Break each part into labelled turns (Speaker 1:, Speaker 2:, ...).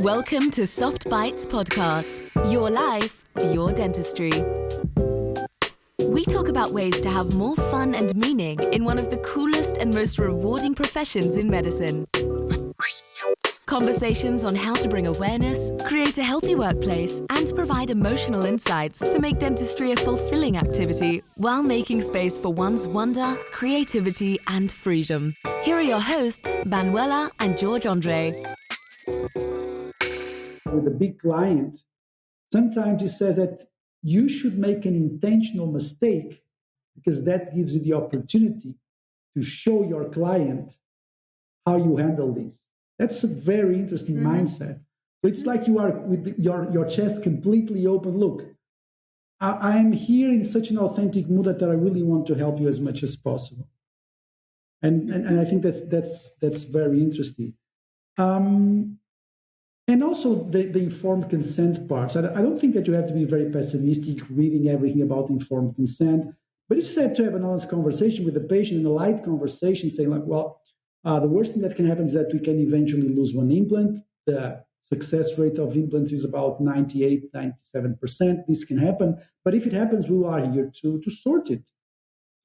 Speaker 1: Welcome to Soft Bites Podcast. Your life, your dentistry. We talk about ways to have more fun and meaning in one of the coolest and most rewarding professions in medicine. Conversations on how to bring awareness, create a healthy workplace, and provide emotional insights to make dentistry a fulfilling activity while making space for one's wonder, creativity, and freedom. Here are your hosts, Manuela and George Andre.
Speaker 2: With a big client, sometimes he says that you should make an intentional mistake because that gives you the opportunity to show your client how you handle this. That's a very interesting mindset. So it's like you are with your chest completely open. Look, I am here in such an authentic mood that I really want to help you as much as possible. And I think that's very interesting. And also the informed consent part. So I don't think that you have to be very pessimistic reading everything about informed consent, but you just have to have an honest conversation with the patient and a light conversation saying like, well, the worst thing that can happen is that we can eventually lose one implant. The success rate of implants is about 98, 97%. This can happen. But if it happens, we are here to sort it.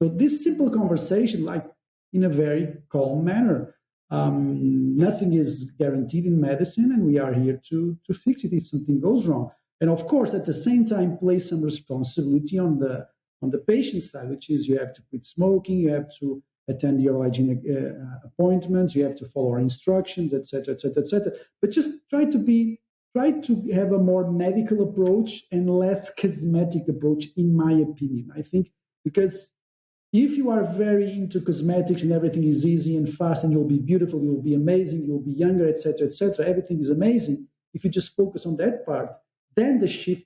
Speaker 2: So this simple conversation, like in a very calm manner. Nothing is guaranteed in medicine, and we are here to fix it if something goes wrong. And of course, at the same time, place some responsibility on the patient side, which is you have to quit smoking, you have to attend your hygienic appointments, you have to follow our instructions, etc., etc., etc. But just try to have a more medical approach and less cosmetic approach, in my opinion. I think because if you are very into cosmetics and everything is easy and fast and you'll be beautiful, you'll be amazing, you'll be younger, etc., everything is amazing. If you just focus on that part, then the shift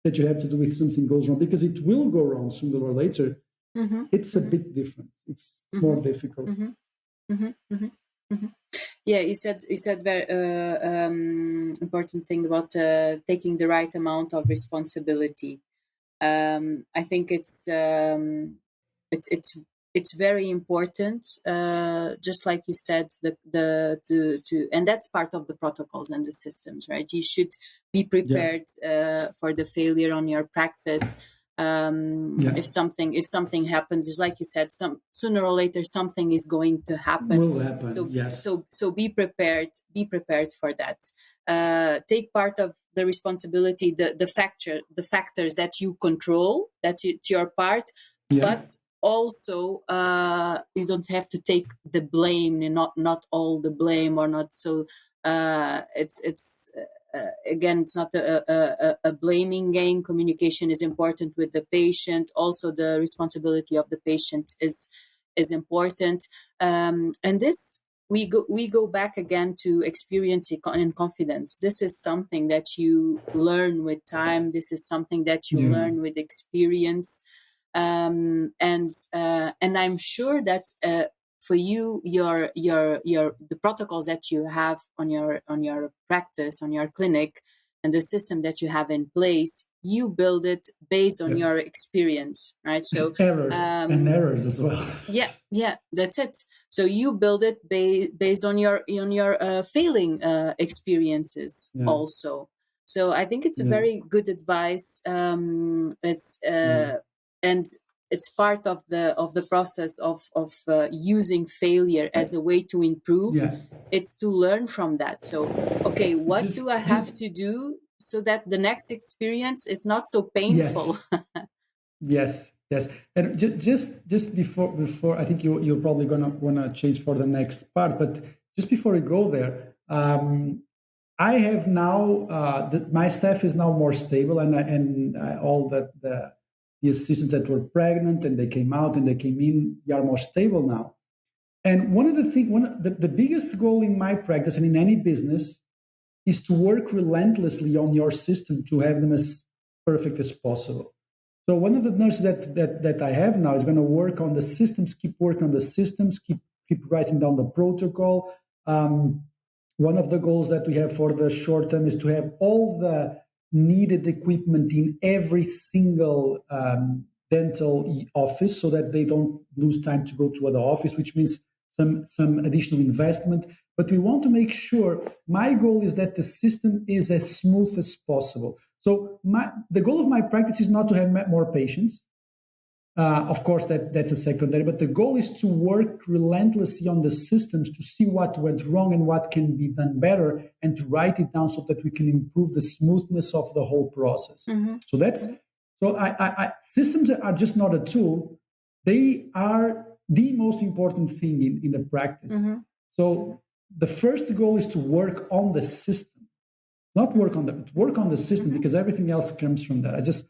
Speaker 2: that you have to do if something goes wrong, because it will go wrong sooner or later, it's a bit different. It's more difficult.
Speaker 3: Yeah, you said very important thing about taking the right amount of responsibility. I think it's very important, just like you said, and that's part of the protocols and the systems, right? You should be prepared for the failure on your practice. If something happens, it's like you said, sooner or later something is going to happen.
Speaker 2: Will happen.
Speaker 3: So be prepared. Be prepared for that. Take part of the responsibility, the factors that you control. That's your part, but also you don't have to take the blame, and not all the blame, or not. So it's again, it's not a blaming game. Communication is important with the patient. Also, the responsibility of the patient is important, and this. We go back again to experience and confidence. This is something that you learn with time. This is something that you learn with experience. And I'm sure that for you, the protocols that you have on your practice, on your clinic, and the system that you have in place, you build it based on your experience, right? So
Speaker 2: errors as well.
Speaker 3: Yeah, that's it. So you build it based on your failing experiences also. So I think it's a very good advice. And it's part of the process of using failure as a way to improve. It's to learn from that. So okay, what do I have to do so that the next experience is not so painful?
Speaker 2: Yes. And just before I think you're probably gonna change for the next part, but just before we go there, I have now my staff is now more stable, and all the assistants that were pregnant and they came out and they came in, they are more stable now. And one of the biggest goal in my practice and in any business is to work relentlessly on your system to have them as perfect as possible. So one of the nurses that I have now is going to work on the systems, keep working on the systems, keep writing down the protocol. One of the goals that we have for the short term is to have all the needed equipment in every single dental office so that they don't lose time to go to other office, which means some additional investment, but we want to make sure, my goal is that the system is as smooth as possible. So the goal of my practice is not to have more patients. Of course, that's a secondary, but the goal is to work relentlessly on the systems to see what went wrong and what can be done better, and to write it down so that we can improve the smoothness of the whole process. Systems are just not a tool; they are the most important thing in the practice. So the first goal is to work on the system, not work on the system, because everything else comes from that. I just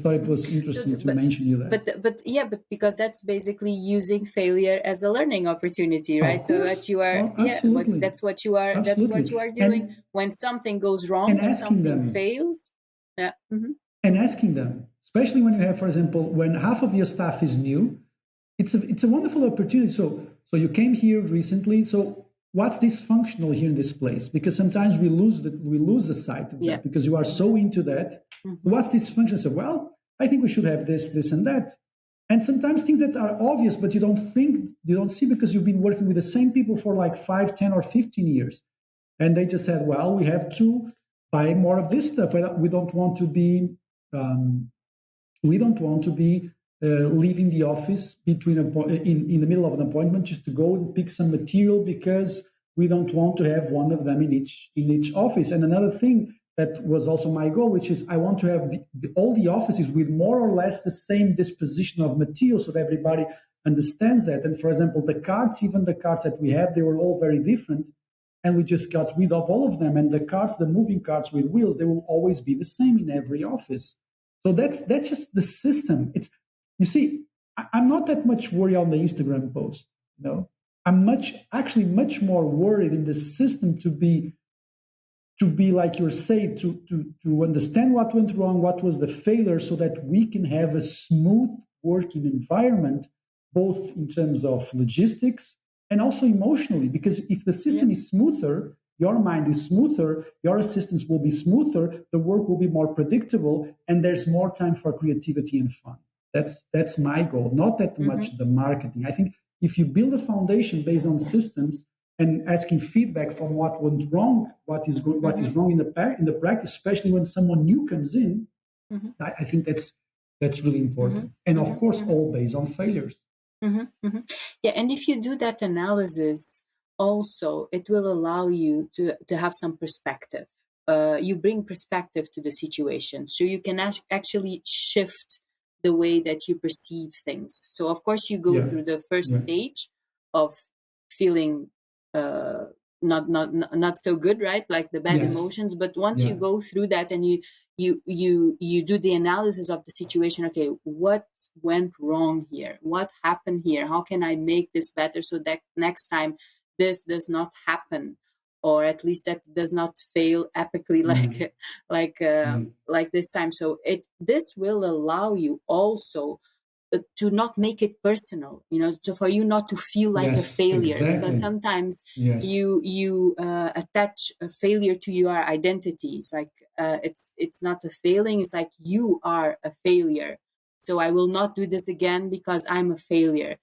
Speaker 2: thought it was interesting to mention you that.
Speaker 3: But because that's basically using failure as a learning opportunity, right? So that you are, that's what you are doing. When something goes wrong, when something fails,
Speaker 2: and asking them, especially when you have, for example, when half of your staff is new, it's a wonderful opportunity. So you came here recently, so what's dysfunctional here in this place? Because sometimes we lose the sight of that because you are so into that. What's dysfunctional? So, well, I think we should have this, and that. And sometimes things that are obvious, but you don't see because you've been working with the same people for like 5, 10, or 15 years. And they just said, well, we have to buy more of this stuff. We don't want to be leaving the office in the middle of an appointment just to go and pick some material, because we don't want to have one of them in each office. And another thing that was also my goal, which is I want to have all the offices with more or less the same disposition of material, so that everybody understands that. And for example, even the cards that we have, they were all very different, and we just got rid of all of them. And the moving cards with wheels, they will always be the same in every office. So that's just the system. You see, I'm not that much worried on the Instagram post. I'm much more worried in the system to be like you're saying, to understand what went wrong, what was the failure, so that we can have a smooth working environment, both in terms of logistics and also emotionally. Because if the system is smoother, your mind is smoother, your assistants will be smoother, the work will be more predictable, and there's more time for creativity and fun. That's my goal, not that much the marketing. I think if you build a foundation based on systems and asking feedback from what went wrong, what is wrong in the practice, especially when someone new comes in, I think that's really important. And of course, all based on failures.
Speaker 3: Yeah, and if you do that analysis, also it will allow you to have some perspective. You bring perspective to the situation, so you can actually shift the way that you perceive things. So of course you go through the first stage of feeling not so good, right? Like the bad emotions. But once you go through that and you do the analysis of the situation, okay, what went wrong here? What happened here? How can I make this better so that next time this does not happen? Or at least that does not fail epically like this time. So this will allow you also to not make it personal, so for you not to feel like a failure, because sometimes you attach a failure to your identity. It's like it's not a failing. It's like you are a failure. So I will not do this again because I'm a failure.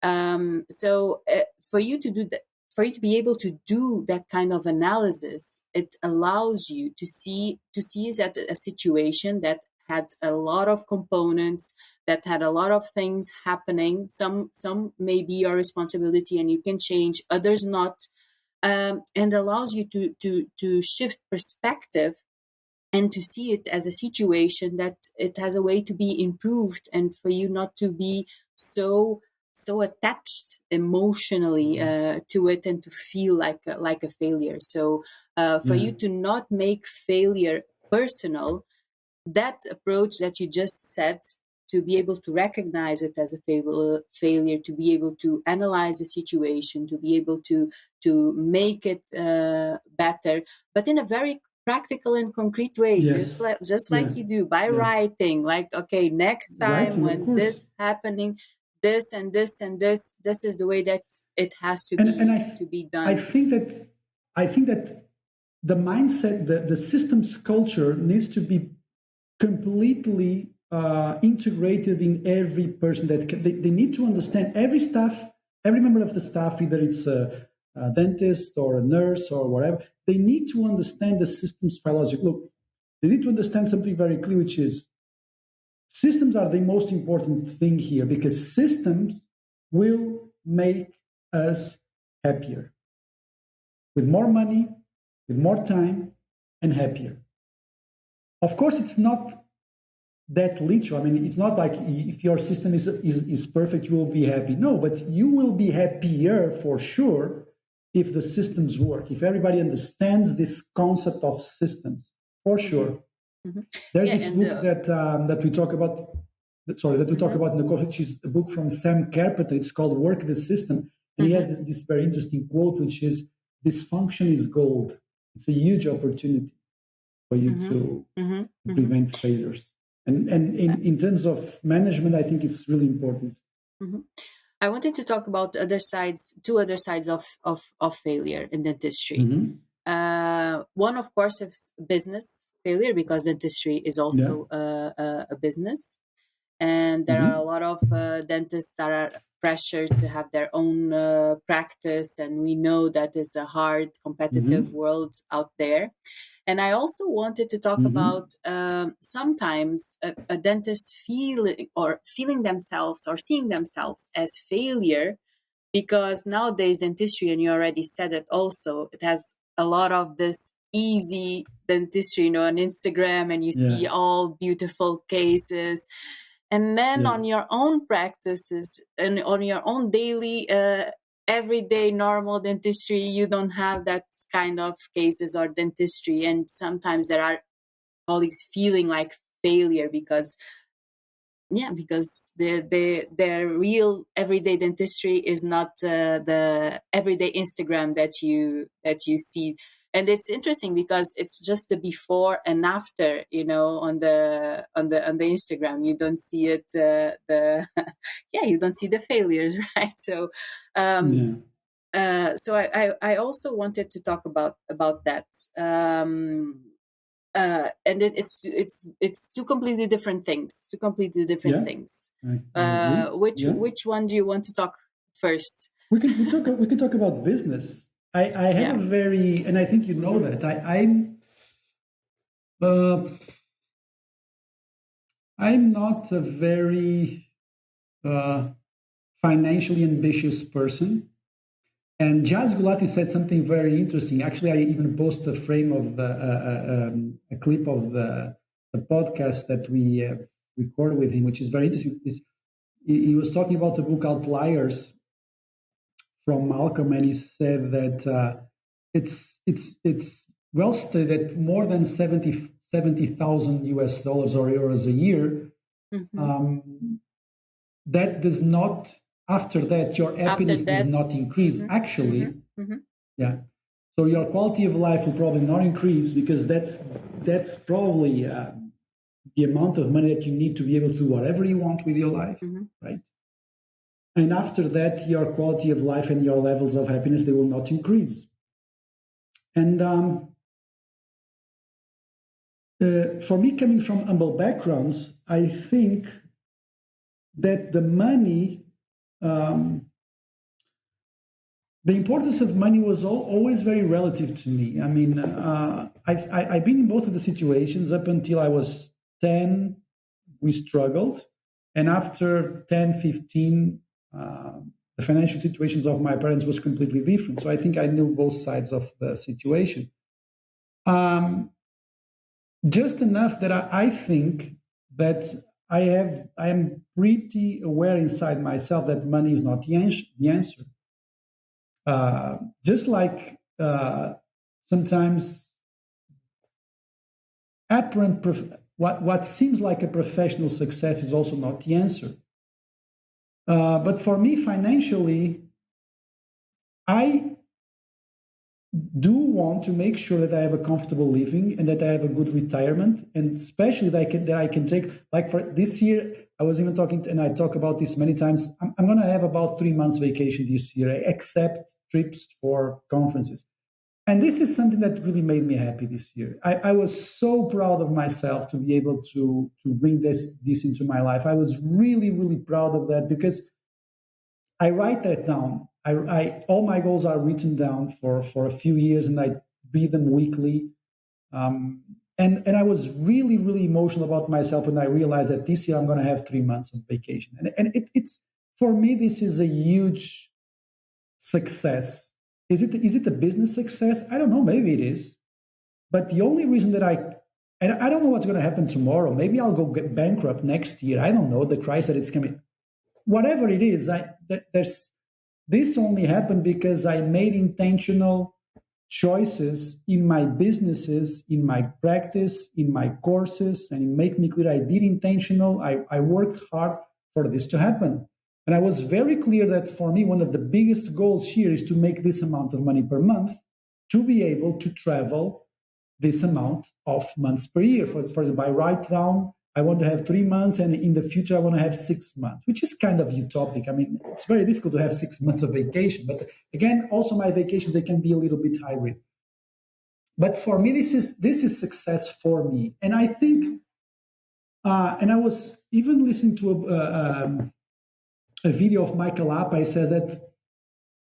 Speaker 3: So for you to do that. For you to be able to do that kind of analysis, it allows you to see that a situation that had a lot of components, that had a lot of things happening. Some may be your responsibility and you can change, others not, and allows you to shift perspective and to see it as a situation that it has a way to be improved, and for you not to be so attached emotionally to it and to feel like a failure. So for you to not make failure personal, that approach that you just said, to be able to recognize it as a failure, to be able to analyze the situation, to be able to make it better, but in a very practical and concrete way, just like you do by writing, like, okay, next time when this happening, this and this and this is the way that it has to be done.
Speaker 2: I think that the mindset, the systems culture needs to be completely integrated in every person. That they need to understand, every staff every member of the staff, either it's a dentist or a nurse or whatever, they need to understand the system's philosophy. Look, they need to understand something very clear, which is systems are the most important thing here, because systems will make us happier, with more money, with more time, and happier. Of course, it's not that literal. I mean, it's not like if your system is perfect, you will be happy. No, but you will be happier for sure if the systems work, if everybody understands this concept of systems, for sure. Mm-hmm. There's this book that we talk about, that we talk about in the course, which is a book from Sam Carpenter. It's called Work the System. And he has this very interesting quote, which is, "Dysfunction is gold." It's a huge opportunity for you to prevent failures. And in terms of management, I think it's really important.
Speaker 3: Mm-hmm. I wanted to talk about two other sides of failure in dentistry. Mm-hmm. One, of course, is business failure, because dentistry is also a business. And there are a lot of dentists that are pressured to have their own practice. And we know that is a hard, competitive world out there. And I also wanted to talk about sometimes a dentist feeling themselves or seeing themselves as failure, because nowadays dentistry, and you already said it also, it has a lot of this easy dentistry, on Instagram, and you see all beautiful cases. And then on your own practices and on your own daily everyday normal dentistry, you don't have that kind of cases or dentistry. And sometimes there are colleagues feeling like failure because their real everyday dentistry is not the everyday Instagram that you see. And it's interesting because it's just the before and after, on the Instagram. You don't see it, you don't see the failures, right? So, so I also wanted to talk about that. And it's two completely different things. Which one do you want to talk first?
Speaker 2: We can talk about business. I have a very, and I think you know that I'm not a very financially ambitious person. And Jazz Gulati said something very interesting. Actually, I even posted a frame of a clip of the podcast that we recorded with him, which is very interesting. He was talking about the book Outliers from Malcolm, and he said that it's well stated that more than $70,000 US dollars or euros a year, that does not. After that, your happiness does not increase. Actually, So your quality of life will probably not increase, because that's probably the amount of money that you need to be able to do whatever you want with your life, right? And after that, your quality of life and your levels of happiness, they will not increase. And for me, coming from humble backgrounds, I think that the money, the importance of money was always very relative to me. I mean, I've been in both of the situations. Up until I was 10, we struggled. And after 10, 15, the financial situations of my parents was completely different. So I think I knew both sides of the situation. Just enough that I think that I am pretty aware inside myself that money is not the answer. Just like sometimes apparent what seems like a professional success is also not the answer. But for me, financially, I do want to make sure that I have a comfortable living and that I have a good retirement, and especially that I can take, like for this year, I was even talking, and I talk about this many times, I'm going to have about 3 months vacation this year, except trips for conferences. And this is something that really made me happy this year. I was so proud of myself to be able to bring this into my life. I was really, really proud of that, because I write that down. All my goals are written down for a few years, and I read them weekly. And I was really, really emotional about myself when I realized that this year I'm going to have 3 months of vacation. And it's for me, this is a huge success. Is it a business success? I don't know. Maybe it is. But the only reason that and I don't know what's going to happen tomorrow. Maybe I'll go get bankrupt next year. I don't know the crisis that it's coming. Whatever it is, this only happened because I made intentional choices in my businesses, in my practice, in my courses, and make me clear I did intentional. I worked hard for this to happen. And I was very clear that for me, one of the biggest goals here is to make this amount of money per month to be able to travel this amount of months per year. For example, I write down, I want to have 3 months, and in the future, I want to have 6 months, which is kind of utopic. I mean, it's very difficult to have 6 months of vacation. But again, also my vacations, they can be a little bit hybrid. But for me, this is success for me. And I think, and I was even listening to a video of Michael Appa. He says that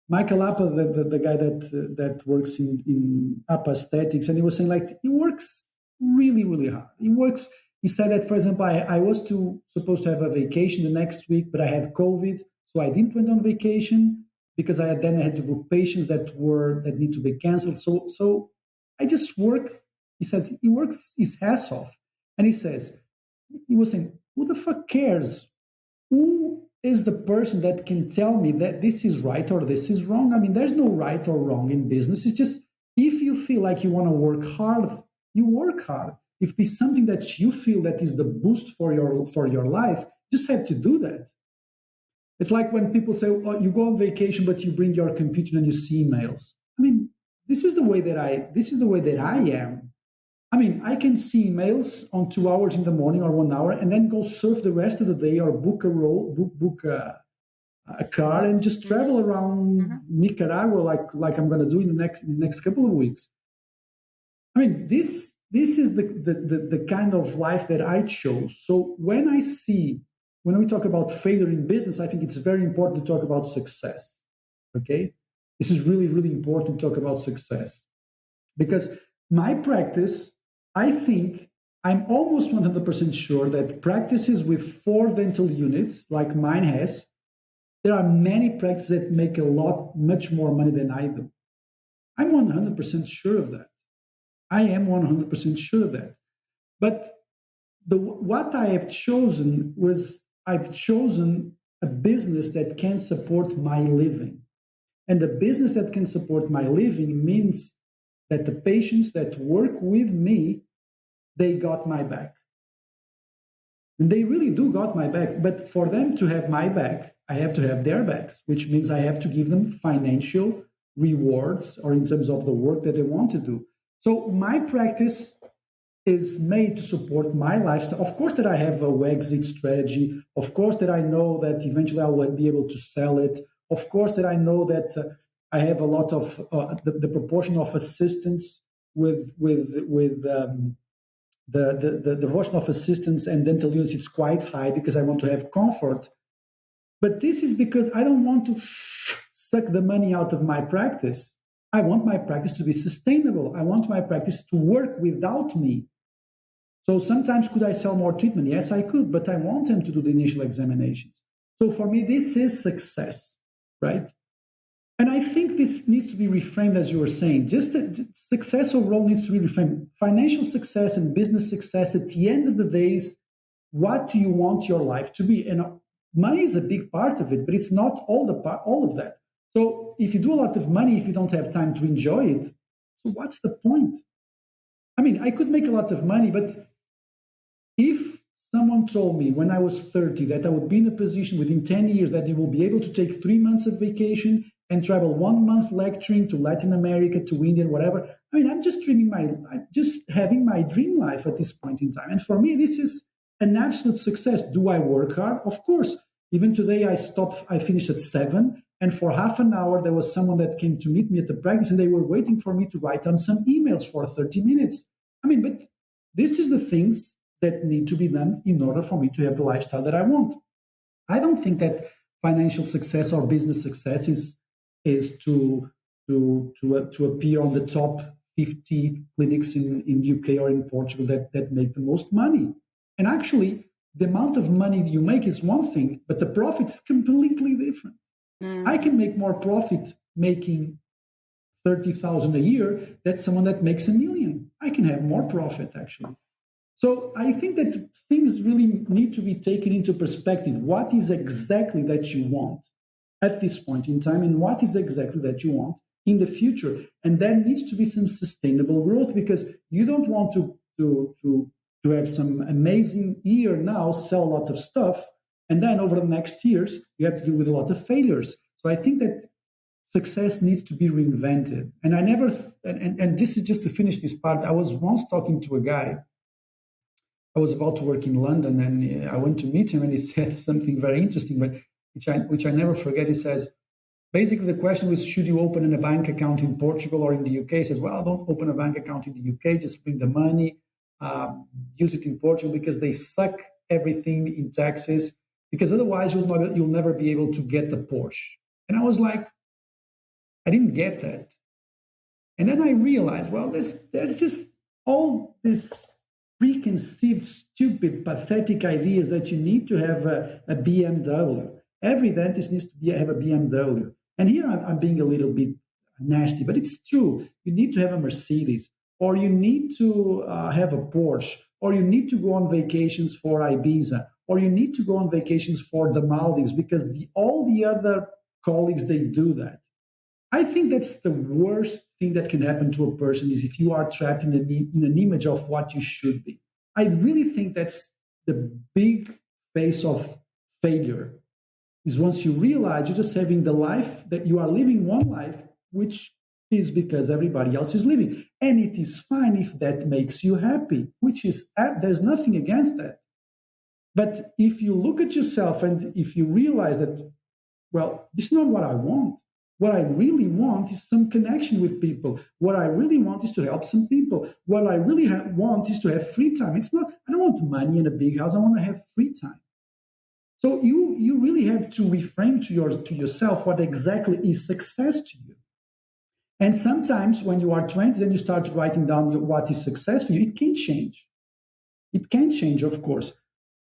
Speaker 2: Michael Appa, the guy that works in Appa Aesthetics, and he was saying like he works really, really hard. He said that, for example, I was supposed to have a vacation the next week, but I had COVID, so I didn't went on vacation because I had to book patients that need to be canceled. So I just work. He says he works his ass off, and he was saying, who the fuck cares? Who is the person that can tell me that this is right or this is wrong? I mean, there's no right or wrong in business. It's just if you feel like you want to work hard, you work hard. If there's something that you feel that is the boost for your life, you just have to do that. It's like when people say, oh, you go on vacation, but you bring your computer and you see emails. I mean, this is the way that I am. I mean, I can see emails on 2 hours in the morning or 1 hour and then go surf the rest of the day or book a car and just travel around Nicaragua like I'm going to do in the next couple of weeks. I mean, this is the kind of life that I chose. So when we talk about failure in business, I think it's very important to talk about success. Okay? This is really, really important to talk about success. Because my practice, I think I'm almost 100% sure that practices with 4 dental units, like mine has, there are many practices that make much more money than I do. I'm 100% sure of that. I am 100% sure of that. But what I have chosen I've chosen a business that can support my living. And the business that can support my living means that the patients that work with me, they got my back. And they really do got my back. But for them to have my back, I have to have their backs, which means I have to give them financial rewards or in terms of the work that they want to do. So my practice is made to support my lifestyle. Of course that I have a exit strategy. Of course that I know that eventually I will be able to sell it. Of course that I know that I have a lot of the proportion of assistants with the proportion of assistants and dental units. It's quite high because I want to have comfort. But this is because I don't want to suck the money out of my practice. I want my practice to be sustainable. I want my practice to work without me. So sometimes could I sell more treatment? Yes, I could, but I want them to do the initial examinations. So for me, this is success, right? And I think this needs to be reframed, as you were saying. Just success overall needs to be reframed. Financial success and business success, at the end of the day, is what do you want your life to be? And money is a big part of it, but it's not all of that. So if you do a lot of money, if you don't have time to enjoy it, so what's the point? I mean, I could make a lot of money, but if someone told me when I was 30 that I would be in a position within 10 years that you will be able to take 3 months of vacation and travel 1 month lecturing to Latin America, to India, whatever, I mean, I'm just having my dream life at this point in time. And for me, this is an absolute success. Do I work hard? Of course. Even today, I finished at 7. And for half an hour, there was someone that came to meet me at the practice, and they were waiting for me to write down some emails for 30 minutes. I mean, but this is the things that need to be done in order for me to have the lifestyle that I want. I don't think that financial success or business success is to appear on the top 50 clinics in UK or in Portugal that make the most money. And actually, the amount of money you make is one thing, but the profit is completely different. I can make more profit making 30,000 a year than someone that makes 1 million. I can have more profit, actually. So I think that things really need to be taken into perspective. What is exactly that you want at this point in time, and what is exactly that you want in the future? And there needs to be some sustainable growth, because you don't want to have some amazing year now, sell a lot of stuff, and then over the next years, you have to deal with a lot of failures. So I think that success needs to be reinvented. And I never, and this is just to finish this part, I was once talking to a guy. I was about to work in London, and I went to meet him, and he said something very interesting, but which I never forget. He says, basically the question was, should you open a bank account in Portugal or in the UK? He says, well, don't open a bank account in the UK, just bring the money, use it in Portugal, because they suck everything in taxes, because otherwise you'll never be able to get the Porsche. And I was like, I didn't get that. And then I realized, well, there's just all this preconceived, stupid, pathetic ideas that you need to have a BMW. Every dentist needs to have a BMW. And here I'm being a little bit nasty, but it's true. You need to have a Mercedes, or you need to have a Porsche, or you need to go on vacations for Ibiza, or you need to go on vacations for the Maldives, because all the other colleagues, they do that. I think that's the worst thing that can happen to a person, is if you are trapped in an image of what you should be. I really think that's the big face of failure, is once you realize you're just having the life, that you are living one life, which is because everybody else is living. And it is fine if that makes you happy, which is, there's nothing against that. But if you look at yourself and if you realize that, well, this is not what I want. What I really want is some connection with people. What I really want is to help some people. What I really want is to have free time. It's not, I don't want money in a big house. I want to have free time. So you really have to reframe to yourself what exactly is success to you. And sometimes when you are 20 and you start writing down what is success for you, it can change. It can change, of course.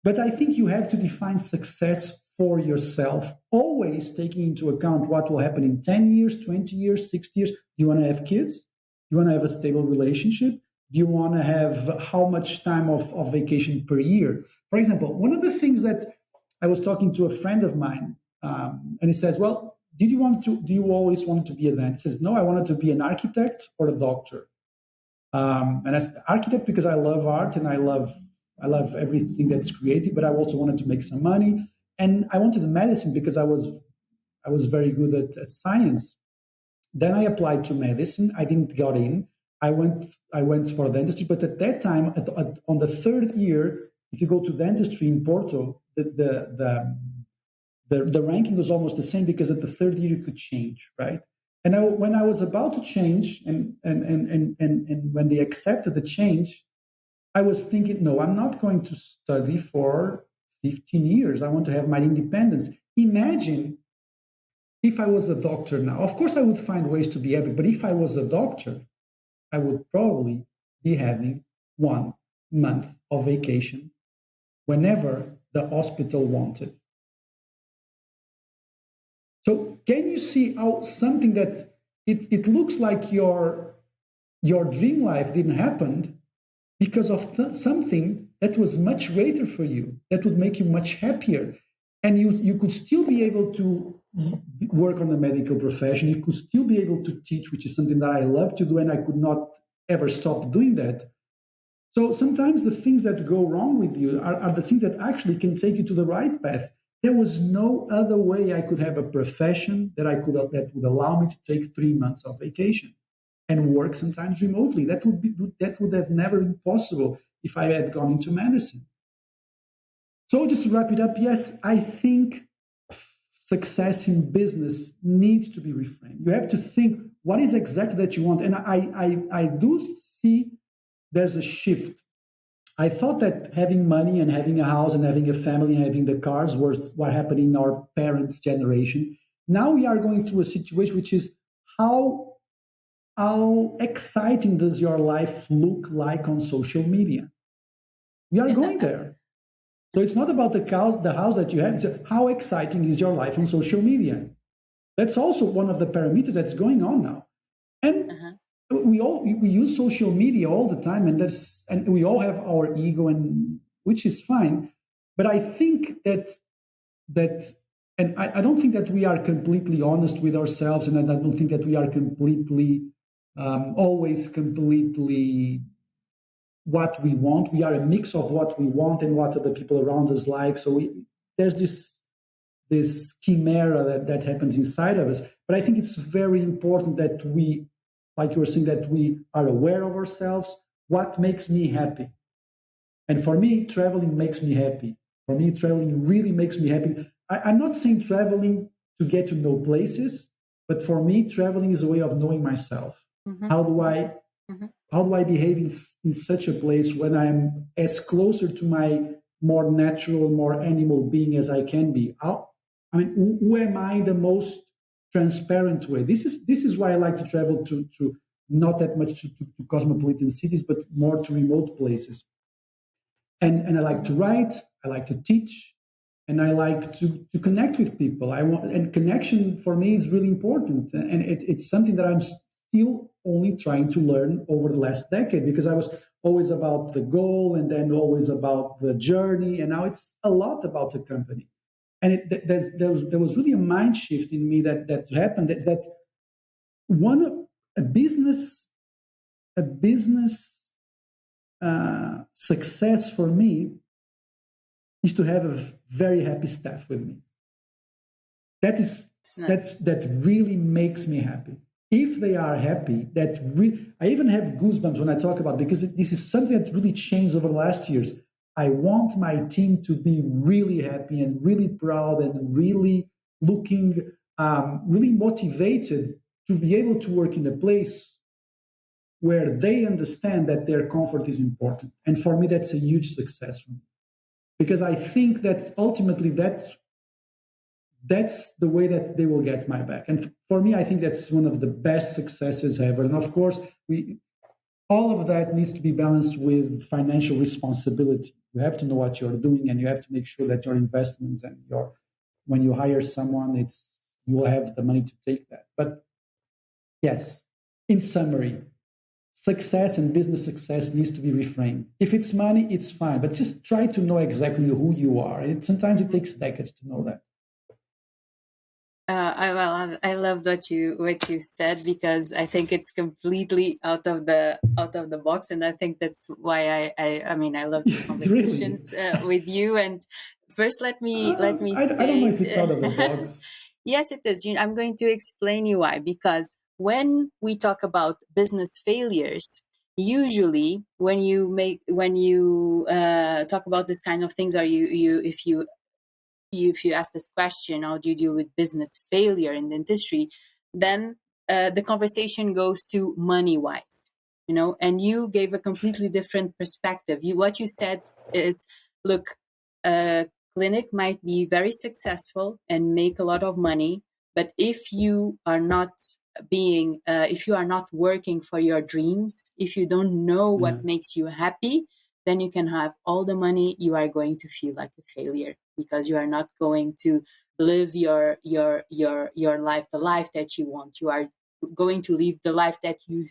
Speaker 2: But I think you have to define success for yourself, always taking into account what will happen in 10 years, 20 years, 60 years. Do you want to have kids? Do you want to have a stable relationship? Do you want to have how much time of vacation per year? For example, one of the things that I was talking to a friend of mine, and he says, well, do you always want to be a dentist? He says, no, I wanted to be an architect or a doctor. And I said, architect, because I love art and I love everything that's creative, but I also wanted to make some money. And I wanted medicine because I was very good at science. Then I applied to medicine. I didn't get in. I went for dentistry, but at that time, on the third year, if you go to dentistry in Porto, the ranking was almost the same, because at the third year you could change, right? And when I was about to change, and when they accepted the change, I was thinking, no, I'm not going to study for 15 years. I want to have my independence. Imagine if I was a doctor now. Of course, I would find ways to be happy, but if I was a doctor, I would probably be having 1 month of vacation whenever the hospital wanted. So can you see how something that it looks like your dream life didn't happen because of something that was much greater for you, that would make you much happier. And you could still be able to work on the medical profession. You could still be able to teach, which is something that I love to do, and I could not ever stop doing that. So sometimes the things that go wrong with you are the things that actually can take you to the right path. There was no other way I could have a profession that would allow me to take 3 months of vacation and work sometimes remotely. That would have never been possible if I had gone into medicine. So just to wrap it up, yes, I think success in business needs to be reframed. You have to think, what is exactly that you want? And I do see there's a shift I thought that having money and having a house and having a family and having the cars was what happened in our parents' generation. Now we are going through a situation which is how exciting does your life look like on social media? We are going there. So it's not about the house that you have. It's how exciting is your life on social media? That's also one of the parameters that's going on now. And we use social media all the time, and we all have our ego, and which is fine. But I think that and I don't think that we are completely honest with ourselves, and I don't think that we are completely always completely what we want. We are a mix of what we want and what other people around us like. So there's this chimera that happens inside of us. But I think it's very important that we, like you were saying, that we are aware of ourselves. What makes me happy? And for me, traveling makes me happy. For me, traveling really makes me happy. I'm not saying traveling to get to know places, but for me, traveling is a way of knowing myself. How do I behave in such a place when I'm as closer to my more natural, more animal being as I can be? Who am I the most transparent way? This is why I like to travel to not that much to cosmopolitan cities, but more to remote places. And I like to write, I like to teach, and I like to connect with people. And connection for me is really important. And it's something that I'm still only trying to learn over the last decade, because I was always about the goal and then always about the journey. And now it's a lot about the company. And there was really a mind shift in me that happened. Is that a business success for me is to have a very happy staff with me. That really makes me happy. If they are happy, I even have goosebumps when I talk about it, because this is something that really changed over the last years. I want my team to be really happy and really proud and really looking, really motivated to be able to work in a place where they understand that their comfort is important. And for me, that's a huge success for me, because I think that ultimately that's the way that they will get my back. And for me, I think that's one of the best successes ever. And of course, all of that needs to be balanced with financial responsibility. You have to know what you're doing, and you have to make sure that your investments and when you hire someone, you will have the money to take that. But yes, in summary, success and business success needs to be reframed. If it's money, it's fine, but just try to know exactly who you are. Sometimes it takes decades to know that.
Speaker 3: I loved what you said, because I think it's completely out of the box, and I think that's why I love these conversations with you. And first, let me say,
Speaker 2: I don't know if it's out of the box.
Speaker 3: Yes, it is. I'm going to explain you why. Because when we talk about business failures, usually when you talk about this kind of things, or if you ask this question, how do you deal with business failure in dentistry, then the conversation goes to money wise, and you gave a completely different perspective. What you said is, look, a clinic might be very successful and make a lot of money, but if you are not working for your dreams, if you don't know what makes you happy, then you can have all the money, you are going to feel like a failure, because you are not going to live your life, the life that you want. You are going to live the life that you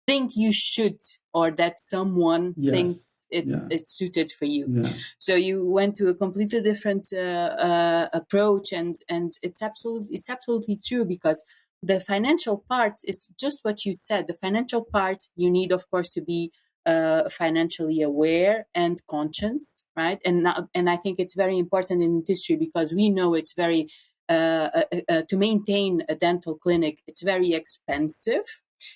Speaker 3: think you should, or that someone thinks it's suited for you. So you went to a completely different approach, and it's absolutely true, because the financial part is just what you said. The financial part, you need, of course, to be financially aware and conscious, right? And I think it's very important in dentistry, because we know it's very to maintain a dental clinic, it's very expensive,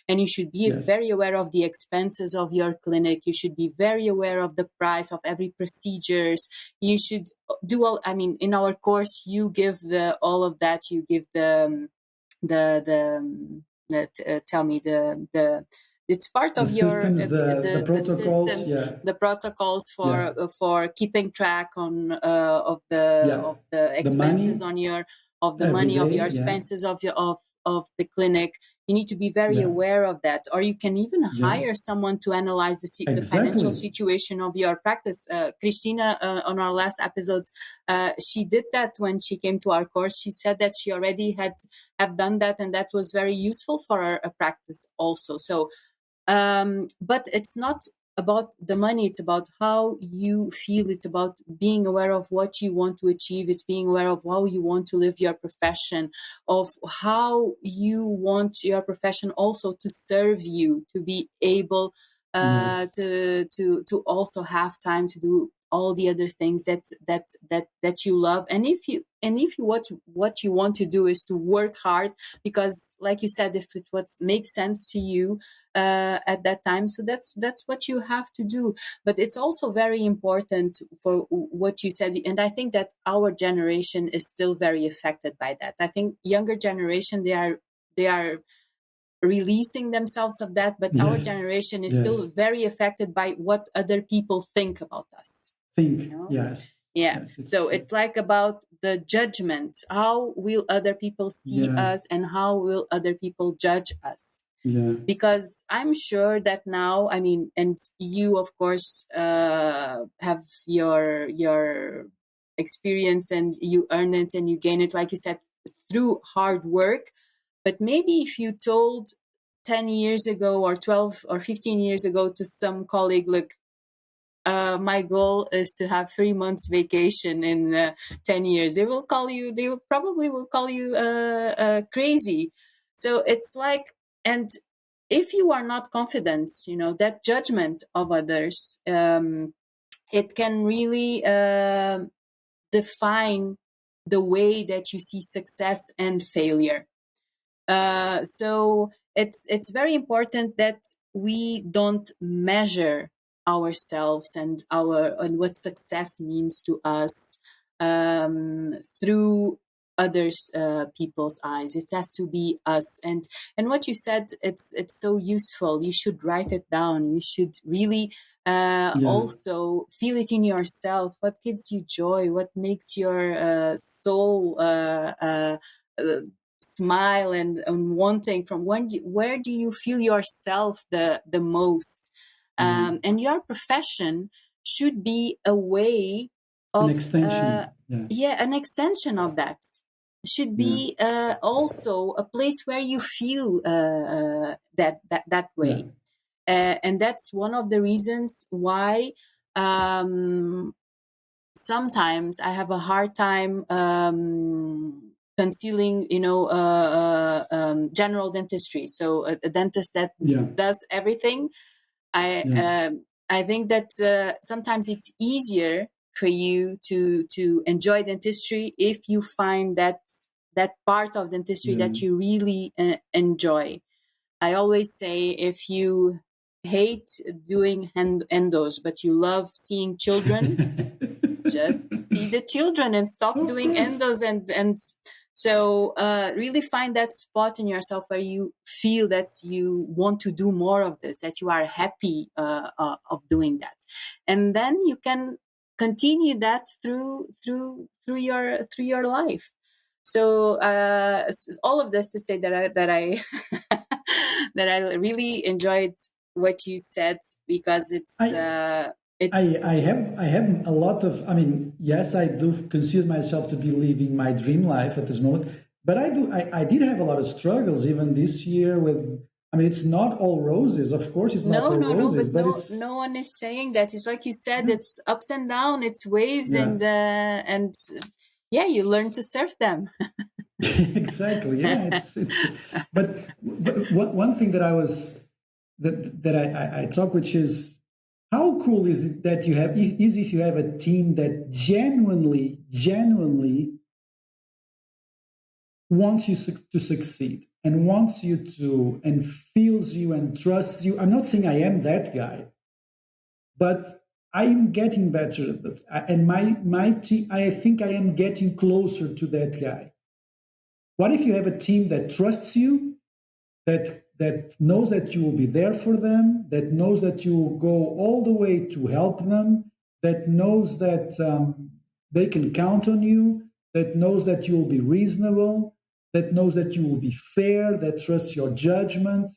Speaker 3: and you should be very aware of the expenses of your clinic. You should be very aware of the price of every procedures. You should do all. In our course, you give all of that. You give tell me the it's part
Speaker 2: The
Speaker 3: of your
Speaker 2: systems, the protocols,
Speaker 3: the systems, the protocols for keeping track on of the expenses on your of the money of your expenses of the clinic. You need to be very aware of that, or you can even hire someone to analyze the financial situation of your practice. Christina, on our last episodes, she did that when she came to our course. She said that she already have done that, and that was very useful for her practice also. So, but it's not about the money, it's about how you feel, it's about being aware of what you want to achieve, it's being aware of how you want to live your profession, of how you want your profession also to serve you, to be able to also have time to do all the other things that you love. And if you what you want to do is to work hard, because like you said, if it what makes sense to you at that time, so that's what you have to do. But it's also very important for what you said, and I think that our generation is still very affected by that. I think younger generation, they are releasing themselves of that, but our generation is still very affected by what other people think about us. So it's like about the judgment. How will other people see us, and how will other people judge us? Because I'm sure that now, I mean, and you of course have your experience, and you earn it and you gain it, like you said, through hard work. But maybe if you told 10 years ago or 12 or 15 years ago to some colleague, look, my goal is to have 3 months vacation in 10 years, they probably will call you crazy. So it's like, and if you are not confident, that judgment of others, it can really define the way that you see success and failure. So it's very important that we don't measure ourselves and what success means to us through others people's eyes. It has to be us. And what you said, it's so useful. You should write it down. You should really also feel it in yourself. What gives you joy? What makes your soul smile and wanting? From where do you feel yourself the most? And your profession should be a way of
Speaker 2: an extension.
Speaker 3: An extension of that. Should be also a place where you feel that way. And that's one of the reasons why sometimes I have a hard time concealing, general dentistry. So a dentist that does everything. I think that sometimes it's easier for you to enjoy dentistry if you find that part of dentistry that you really enjoy. I always say, if you hate doing endos, but you love seeing children, just see the children and stop doing endos. And so really find that spot in yourself where you feel that you want to do more of this, that you are happy of doing that. And then you can continue that through your life. So all of this to say that I that I really enjoyed what you said, because
Speaker 2: I have a lot of, I mean, yes, I do consider myself to be living my dream life at this moment, but I did have a lot of struggles even this year with, I mean, it's not all roses, of course, it's not all roses, but it's...
Speaker 3: No one is saying that. It's like you said, it's ups and downs, it's waves, and you learn to surf them.
Speaker 2: Exactly, it's but one thing that I was that I talk, which is, how cool is it that you have, if you have a team that genuinely wants you to succeed and wants you to, and feels you and trusts you. I'm not saying I am that guy, but I'm getting better at that. And my team, I think I am getting closer to that guy. What if you have a team that trusts you, that that knows that you will be there for them, that knows that you will go all the way to help them, that knows that they can count on you, that knows that you will be reasonable, that knows that you will be fair, that trusts your judgment.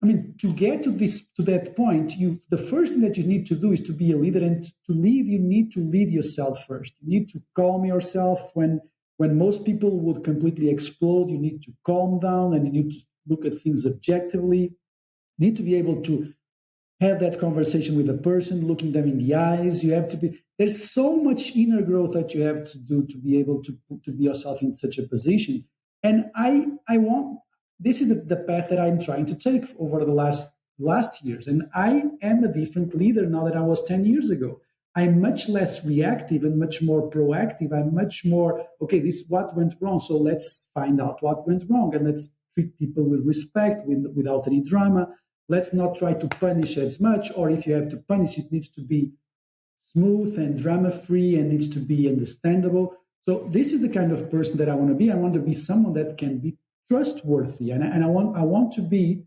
Speaker 2: I mean, to get to that point, the first thing that you need to do is to be a leader, and to lead, you need to lead yourself first. You need to calm yourself when most people would completely explode. You need to calm down, and you need to look at things objectively. You need to be able to have that conversation with a person, looking them in the eyes. There's so much inner growth that you have to do to be able to be yourself in such a position. And this is the path that I'm trying to take over the last years. And I am a different leader now than I was 10 years ago. I'm much less reactive and much more proactive. I'm much more, okay, this is what went wrong, so let's find out what went wrong, and let's treat people with respect, without any drama. Let's not try to punish as much, or if you have to punish, it needs to be smooth and drama-free and needs to be understandable. So this is the kind of person that I want to be. I want to be someone that can be trustworthy, and I want to be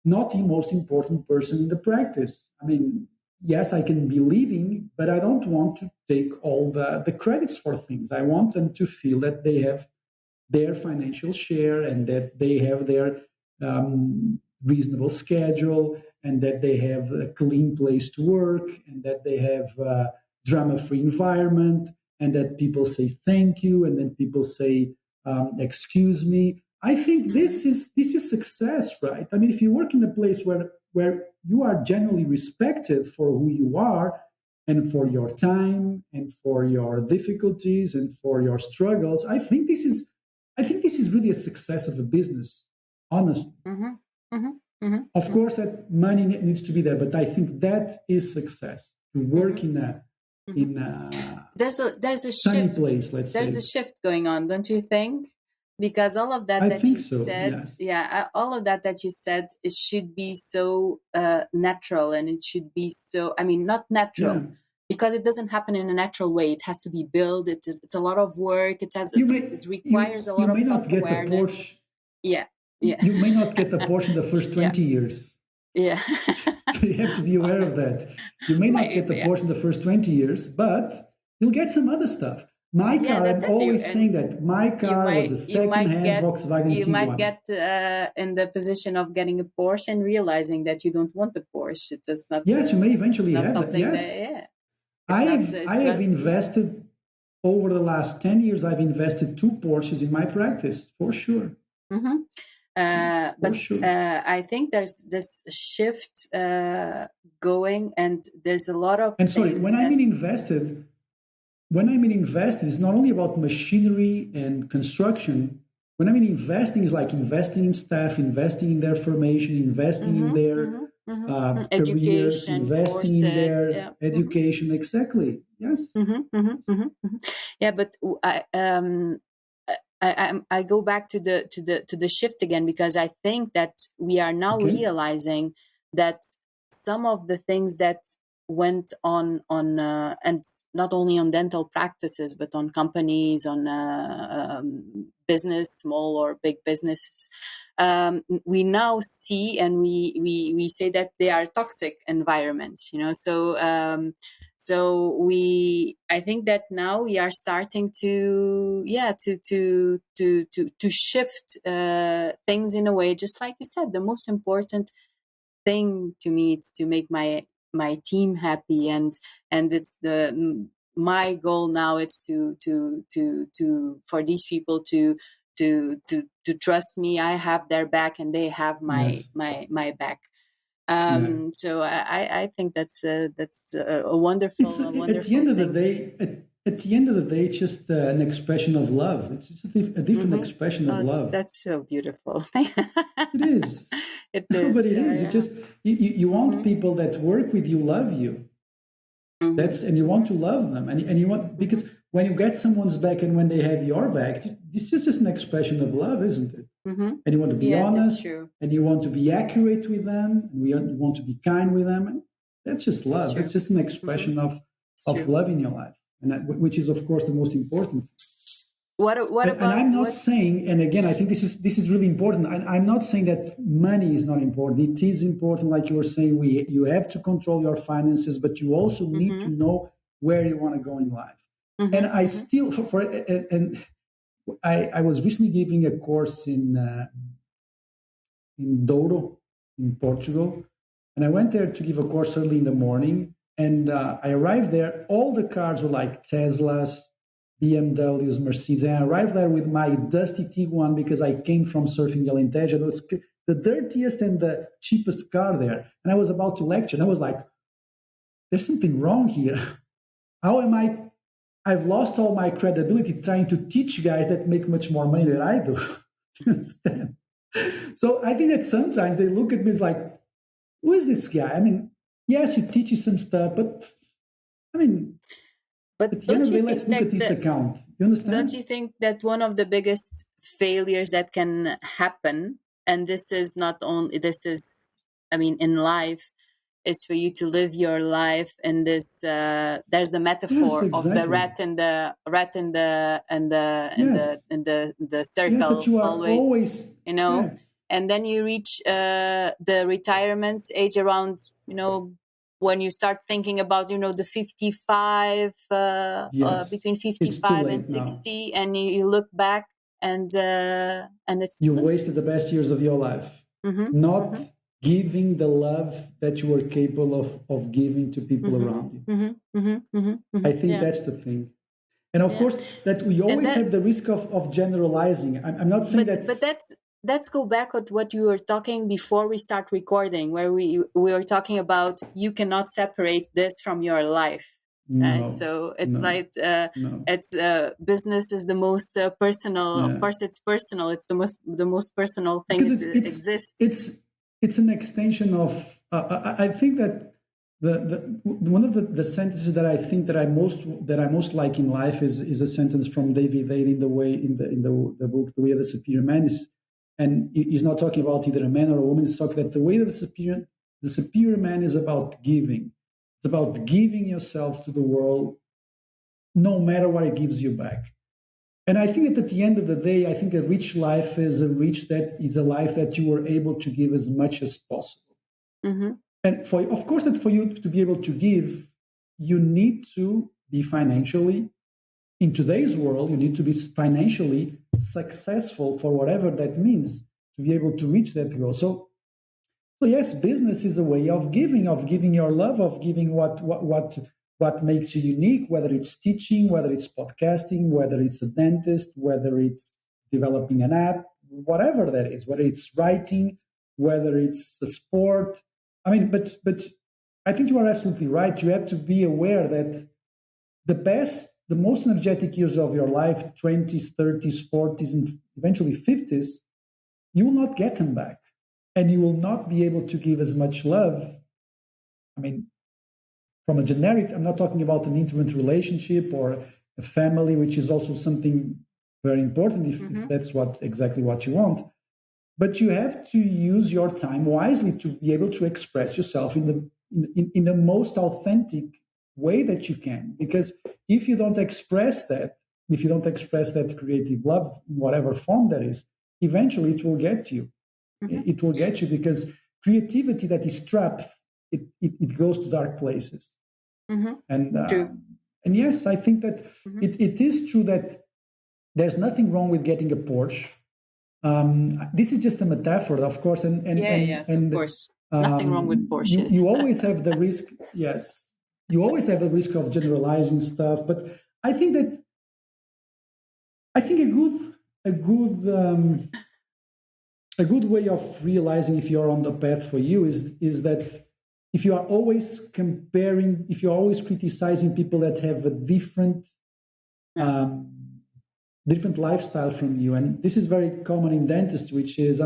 Speaker 2: not the most important person in the practice. I mean, yes, I can be leading, but I don't want to take all the credits for things. I want them to feel that they have their financial share, and that they have their reasonable schedule, and that they have a clean place to work, and that they have a drama-free environment, and that people say thank you, and then people say excuse me. I think this is success, right? I mean, if you work in a place where you are generally respected for who you are, and for your time, and for your difficulties, and for your struggles, I think this is really a success of a business, honestly.
Speaker 3: Mm-hmm. Mm-hmm. Mm-hmm.
Speaker 2: Of course, that money needs to be there, but I think that is success. To work in a
Speaker 3: there's a
Speaker 2: sunny
Speaker 3: shift.
Speaker 2: place, let's say.
Speaker 3: There's a shift going on, don't you think? Because all of that
Speaker 2: I
Speaker 3: that
Speaker 2: think
Speaker 3: you
Speaker 2: so,
Speaker 3: said,
Speaker 2: yes.
Speaker 3: yeah, all of that you said, it should be so natural, and it should be so, I mean, not natural,
Speaker 2: Yeah.
Speaker 3: because it doesn't happen in a natural way. It has to be built. It's a lot of work. It requires a lot of self-awareness. Yeah.
Speaker 2: You may not get the Porsche in the first 20 years.
Speaker 3: Yeah.
Speaker 2: So you have to be aware of that. You may not get the Porsche in the first 20 years, but you'll get some other stuff. My car, I'm always saying that my car was a second-hand Volkswagen Tiguan.
Speaker 3: You might get in the position of getting a Porsche and realizing that you don't want the Porsche. It's just not.
Speaker 2: Yes, you may eventually have that. Yes. I have invested, over the last 10 years, I've invested 2 Porsches in my practice, for sure.
Speaker 3: Mm-hmm. I think there's this shift going, and there's a lot of.
Speaker 2: And sorry, when I mean invested, it's not only about machinery and construction. When I mean investing, is like investing in staff, investing in their formation, investing in their careers, investing in their education. Exactly. Yes.
Speaker 3: Yeah, but I go back to the shift again, because I think that we are now realizing that some of the things that went on and not only on dental practices, but on companies, on business, small or big businesses, we now see, and we say that they are toxic environments, so I think that now we are starting to shift things in a way, just like you said. The most important thing to me is to make my team happy, and it's my goal now. It's to for these people to trust me. I have their back, and they have my back. So I think that's a wonderful.
Speaker 2: At the end of the day, at the end of the day, it's just an expression of love. It's just a different expression of love.
Speaker 3: That's so beautiful.
Speaker 2: It is. It is. It's just you want people that work with you love you. And you want to love them, and you want, because when you get someone's back and when they have your back, it's just an expression of love, isn't it? And you want to be honest, and you want to be accurate with them, and you want to be kind with them, and that's just love. It's just an expression of love in your life, and which is, of course, the most important thing.
Speaker 3: What about?
Speaker 2: And I'm not saying, and again, I think this is really important. I'm not saying that money is not important. It is important, like you were saying. You have to control your finances, but you also need to know where you want to go in life. And I still, I was recently giving a course in Douro, in Portugal, and I went there to give a course early in the morning. And I arrived there. All the cars were like Teslas, BMWs, Mercedes. And I arrived there with my dusty Tiguan because I came from surfing the Alentejo. It was the dirtiest and the cheapest car there. And I was about to lecture. And I was like, there's something wrong here. How am I? I've lost all my credibility trying to teach guys that make much more money than I do. Do you understand? So I think that sometimes they look at me as like, who is this guy? I mean, yes, he teaches some stuff, but I mean,
Speaker 3: but
Speaker 2: at the end of the day, let's look at this account. You understand?
Speaker 3: Don't you think that one of the biggest failures that can happen, and this is in life, is for you to live your life in this. There's the metaphor of the rat and the circle.
Speaker 2: Yes, that you are always
Speaker 3: Yeah. And then you reach the retirement age around, when you start thinking about, the 55, between 55 and 60, now. And you look back and it's...
Speaker 2: You've wasted the best years of your life. Not giving the love that you were capable of giving to people around you. I think that's the thing. And of course, that we always have the risk of generalizing. I'm not saying that...
Speaker 3: But let's go back at what you were talking before we start recording, where we were talking about you cannot separate this from your life.
Speaker 2: No,
Speaker 3: right? So it's it's business is the most personal.
Speaker 2: Yeah.
Speaker 3: Of course, it's personal. It's the most personal thing
Speaker 2: because
Speaker 3: that exists.
Speaker 2: It's an extension of. I think that one of the sentences that I think that I most like in life is a sentence from David Hale in the book The Way of the Superior Man. And he's not talking about either a man or a woman. He's talking that the way of the superior man is about giving. It's about giving yourself to the world, no matter what it gives you back. And I think that at the end of the day, I think a rich life is a life that you were able to give as much as possible. Mm-hmm. And for you to be able to give, you need to be financially, in today's world, you need to be financially successful for whatever that means to be able to reach that goal. So yes, business is a way of giving your love, of giving what makes you unique, whether it's teaching, whether it's podcasting, whether it's a dentist, whether it's developing an app, whatever that is, whether it's writing, whether it's a sport. I mean, but I think you are absolutely right. You have to be aware that the most energetic years of your life, 20s, 30s, 40s, and eventually 50s, you will not get them back. And you will not be able to give as much love. I mean, from a generic, I'm not talking about an intimate relationship or a family, which is also something very important if that's exactly what you want. But you have to use your time wisely to be able to express yourself in the most authentic way that you can. Because if you don't express that creative love, in whatever form that is, eventually it will get you. Mm-hmm. It will get you, because creativity that is trapped, it goes to dark places. Mm-hmm. And yes, I think that it is true that there's nothing wrong with getting a Porsche. This is just a metaphor, of course. And
Speaker 3: of course. Nothing wrong with Porsches.
Speaker 2: You always have the risk, yes. You always have the risk of generalizing stuff. But I think a good way of realizing if you're on the path for you is that if you are always comparing, if you're always criticizing people that have a different lifestyle from you, and this is very common in dentistry, which is,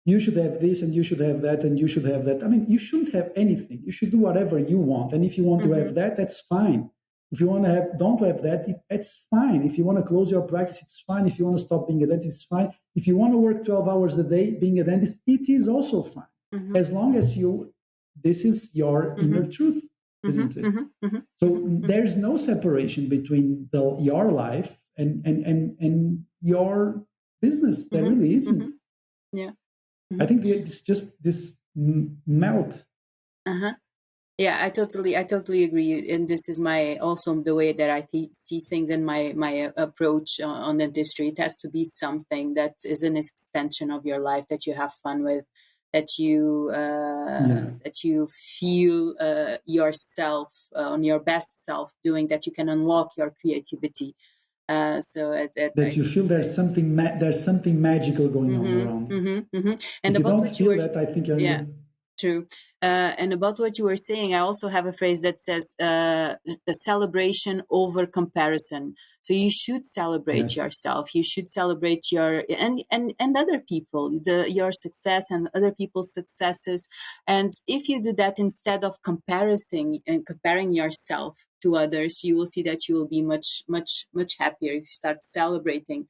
Speaker 2: you should have this and you should have that and you should have that. I mean, you shouldn't have anything. You should do whatever you want. And if you want to have that, that's fine. If you want to don't have that, it's fine. If you want to close your practice, it's fine. If you want to stop being a dentist, it's fine. If you want to work 12 hours a day being a dentist, it is also fine. Mm-hmm. As long as this is your inner truth, isn't it? Mm-hmm. So there's no separation between your life and your business. There really isn't.
Speaker 3: Yeah.
Speaker 2: I think it's just this melt.
Speaker 3: Yeah, I totally agree, and this is also the way that I see things, and my approach on dentistry. It has to be something that is an extension of your life, that you have fun with, that you feel yourself on your best self doing, that you can unlock your creativity.
Speaker 2: That you feel there's something magical going on around.
Speaker 3: And
Speaker 2: if you don't feel that, I think you're
Speaker 3: true. And about what you were saying, I also have a phrase that says a celebration over comparison. So you should celebrate yourself. You should celebrate your and other people, your success and other people's successes. And if you do that instead of comparing yourself to others, you will see that you will be much happier if you start celebrating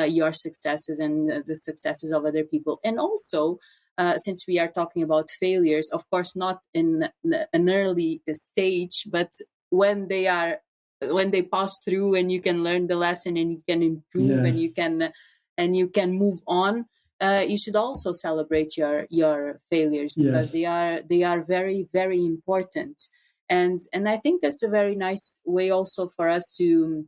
Speaker 3: your successes and the successes of other people. And also, since we are talking about failures, of course, not in an early stage, but when they pass through and you can learn the lesson and you can improve and you can move on, you should also celebrate your failures, because they are very, very important. And I think that's a very nice way also for us to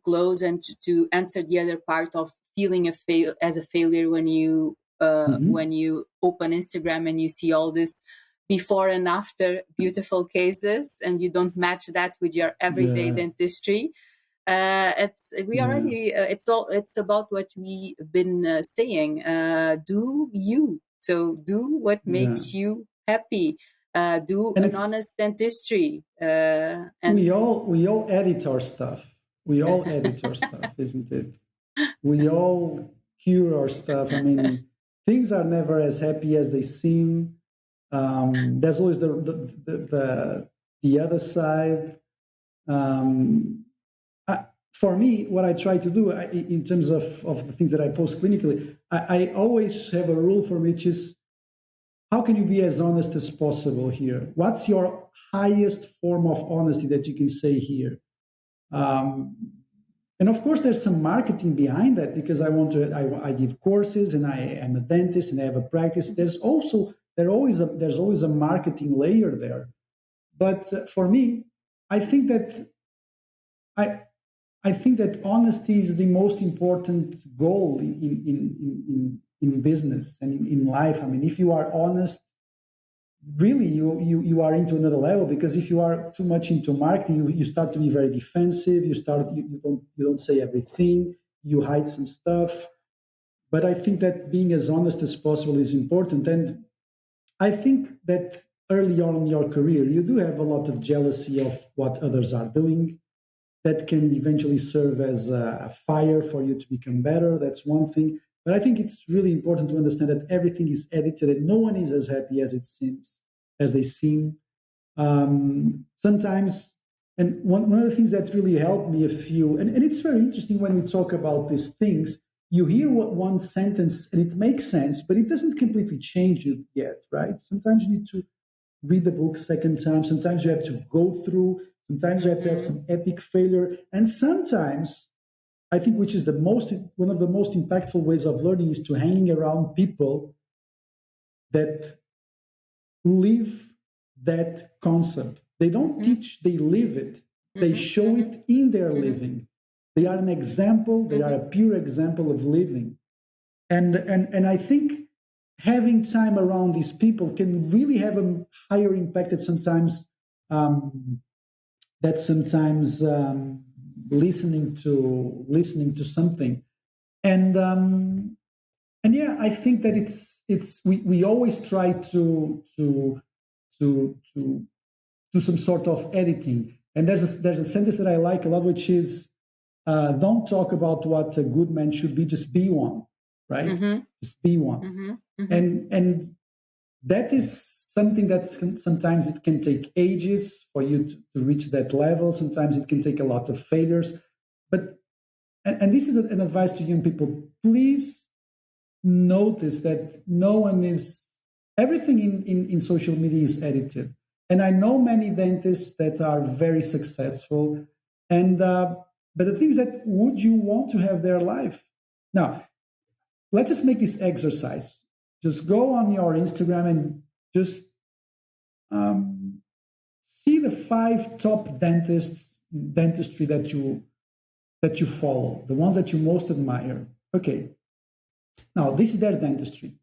Speaker 3: close and to answer the other part of feeling as a failure when you open Instagram and you see all this before and after beautiful cases, and you don't match that with your everyday dentistry. It's about what we've been saying. Do you. So do what makes you happy. Do an honest dentistry.
Speaker 2: And we all edit our stuff. We all edit our stuff, isn't it? We all cure our stuff. I mean, things are never as happy as they seem. There's always the other side. For me, what I try to do in terms of the things that I post clinically, I always have a rule for me, which is, how can you be as honest as possible here? What's your highest form of honesty that you can say here? And of course, there's some marketing behind that, because I give courses and I am a dentist and I have a practice. There's always a marketing layer there. But for me, I think that honesty is the most important goal in business and in life. I mean, if you are honest, really you are into another level, because if you are too much into marketing, you start to be very defensive. You don't say everything. You hide some stuff. But I think that being as honest as possible is important. And I think that early on in your career, you do have a lot of jealousy of what others are doing. That can eventually serve as a fire for you to become better. That's one thing. But I think it's really important to understand that everything is edited and no one is as happy as they seem. Sometimes, and one of the things that really helped me and it's very interesting when we talk about these things, you hear one sentence and it makes sense, but it doesn't completely change it yet, right? Sometimes you need to read the book second time. Sometimes you have to go through. Sometimes you have to have some epic failure. And sometimes, I think, which is one of the most impactful ways of learning, is to hanging around people that live that concept. They don't teach, they live it. They show it in their living. They are an example. They are a pure example of living. And I think having time around these people can really have a higher impact that sometimes listening to something. And yeah, I think that we always try to do some sort of editing. And there's a sentence that I like a lot, which is, don't talk about what a good man should be, just be one, right? Just be one. And that is something that sometimes it can take ages for you to reach that level. Sometimes it can take a lot of failures. But, and this is an advice to young people, please notice that everything in social media is edited. And I know many dentists that are very successful, and But the thing is that, would you want to have their life? Now, let's just make this exercise. Just go on your Instagram and just see the 5 top dentistry that you follow, the ones that you most admire. Okay. Now, this is their dentistry.